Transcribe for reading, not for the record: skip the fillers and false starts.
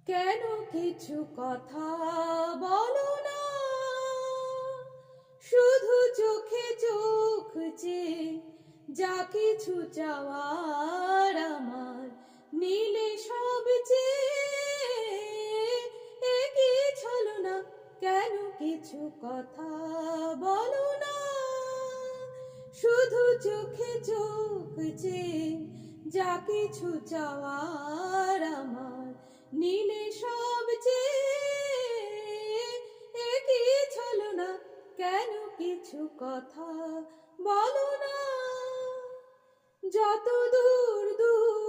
কেন কিছু কথা বলো না, শুধু চোখে চোখ চেয়ে যা কিছু চাওয়ার আমার নীলে সব চেয়ে একই ছলনা। কেন কিছু কথা বলো না, শুধু চোখে চোখ চেয়ে যা কিছু চাওয়ার আমার নীলে সব চেয়ে একই ছলনা। কেন কিছু কথা বলো না, যত দূর দূর